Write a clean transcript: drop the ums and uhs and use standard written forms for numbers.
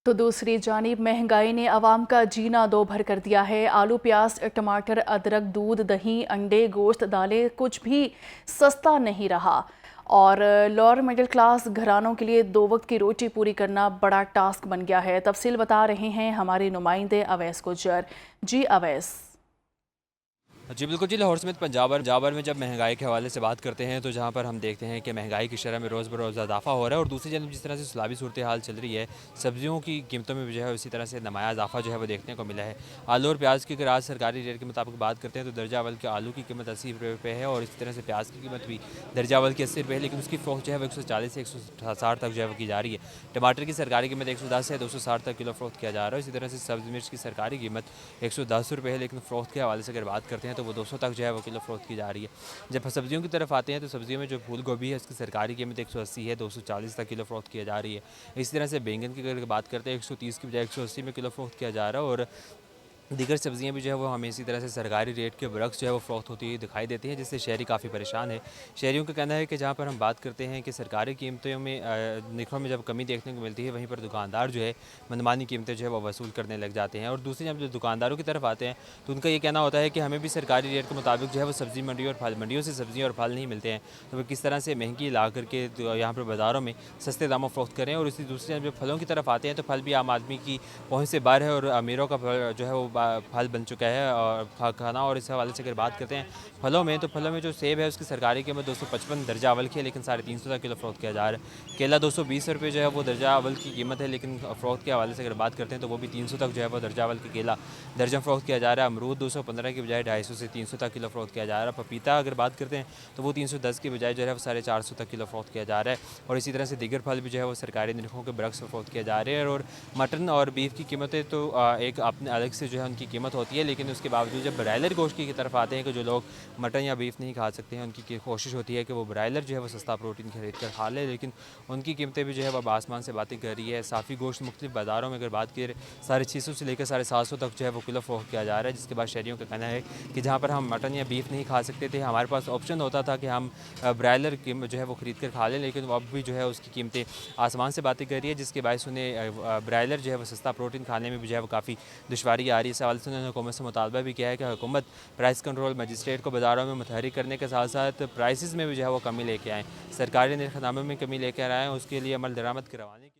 तो दूसरी जानिब महंगाई ने आवाम का जीना दो भर कर दिया है। आलू, प्याज, टमाटर, अदरक, दूध, दही, अंडे, गोश्त, दालें कुछ भी सस्ता नहीं रहा। और लोअर मिडिल क्लास घरानों के लिए दो वक्त की रोटी पूरी करना बड़ा टास्क बन गया है। तफसील बता रहे हैं हमारे नुमाइंदे अवैस गुज्जर। जी अवैस। जी बिल्कुल जी, लाहौर समेत पंजाब में जब महंगाई के हवाले से बात करते हैं तो जहाँ पर हम देखते हैं कि महंगाई की शरह में रोज़ बरोज़ इजाफा हो रहा है और दूसरी जानब जिस तरह से सैलाबी सूरत हाल चल रही है, सब्जियों की कीमतों में भी जो है उसी तरह से नुमाया इजाफा जो है वो देखने को मिला है। आलू और प्याज की अगर आज सरकारी रेट के मुताबिक बात करते हैं तो दर्जा अवल के आलू की कीमत 80 रुपये पे है और इसी तरह से प्याज की कीमत भी दर्जा अवल की 80 रुपये है, लेकिन उसकी फ़रोख्त जो है वो 140 से 160 तक जो है वो की जा रही है। टमाटर की सरकारी कीमत 110 से 260 तक किलो फ़रोख्त किया जा रहा है। इसी तरह से सब्ज़ी मिर्च की सरकारी कीमत 110 रुपये है, लेकिन फ़रोख्त के हवाले से अगर बात करते हैं तो वो 200 तक जो है किलो फ़रोख्त की जा रही है। जब सब्जियों की तरफ आते हैं तो सब्जियों में जो फूल गोभी है उसकी सरकारी कीमत 180 है, 240 तक किलो फ़रोख्त किया जा रही है। इसी तरह से बैंगन की अगर बात करते हैं 130 की बजाय 180 में किलो फ़रोख्त किया जा रहा है और दीगर सब्जियां भी जो है वो हमें इसी तरह से सरकारी रेट के बरक्स जो है वो फ़रोख्त होती हुई दिखाई देती हैं, जिससे शहरी काफ़ी परेशान है। शहरियों का कहना है कि जहाँ पर हम बात करते हैं कि सरकारी कीमतों में नरखों में जब कमी देखने को मिलती है, वहीं पर दुकानदार जो है मनमानी कीमतें जो है वो वसूल करने लग जाते हैं। और दूसरी जब जो दुकानदारों की तरफ आते हैं तो उनका ये कहना होता है कि हमें भी सरकारी रेट के मुताबिक जो है वो सब्ज़ी मंडी और फल मंडियों से सब्ज़ियाँ और फल नहीं मिलते हैं, तो वे किस तरह से महंगी ला करके यहाँ पर बाज़ारों में सस्ते दामों फ़रोख्त करें। और इसी दूसरी जब फलों की तरफ आते हैं तो फल भी आम आदमी की पहुँच से बाहर है और अमीरों का जो है वो फल बन चुका है और खाना। और इस हवाले से अगर बात करते हैं फलों में, तो फलों में जो सेब है उसकी सरकारी कीमत 255 दर्जा अवल की है, लेकिन 350 तक किलो फ़रोख्त किया जा रहा है। केला 220 रुपये जो है वो दर्जा अवल की कीमत है, लेकिन फ़रोख्त के हवाले से अगर बात करते हैं तो वो भी 300 तक जो है वो दर्जा अवल की केला दर्जन फ़रोख्त किया जा रहा है। अमरूद 215 की बजाय 250 से 300 तक किलो फ़रोख्त किया जा रहा है। पपीता अगर बात करते हैं तो वो 310 की बजाय जो है वो 450 तक किलो फ़रोख्त किया जा रहा है। और इसी तरह से दीगर फल भी जो है वो सरकारी नरखों के बरक्स फ़रोख्त किया जा रहे हैं। और मटन और बीफ की कीमतें तो एक अपने अलग से जो है उनकी कीमत होती है, लेकिन उसके बावजूद जब ब्रायलर गोश्त की तरफ आते हैं कि जो लोग मटन या बीफ नहीं खा सकते हैं, उनकी कोशिश होती है कि वो ब्रायलर जो है वो सस्ता प्रोटीन खरीद कर खा ले, लेकिन उनकी कीमतें भी जो है वो आसमान से बातें कर रही है। साफ़ी गोश्त मुख्तलिफ बाज़ारों में अगर बात करें 650 से लेकर 750 तक जो है वो किलो फ़रोख्त किया जा रहा है, जिसके बाद शहरियों का कहना है कि जहाँ पर हम मटन या बीफ नहीं खा सकते थे, हमारे पास ऑप्शन होता था कि हम ब्रायलर जो है वो ख़रीद कर खा लें, लेकिन अब भी जो है उसकी कीमतें आसमान से बातें कर रही है, जिसके बायस उन्हें ब्रायलर जो है वो सस्ता प्रोटीन खाने में भी जो है वो काफ़ी दुश्वारी आ रही है। इस हवाले से उन्होंने हुकूमत से मुतालबा भी किया है कि हुकूमत प्राइस कंट्रोल मजिस्ट्रेट को बाज़ारों में मुतहरिक करने के साथ साथ प्राइसेस में भी जो है वो कमी लेके आएँ, सरकारी निर्खनामे में कमी लेकर आएँ, उसके लिए अमल दरामद करवाने की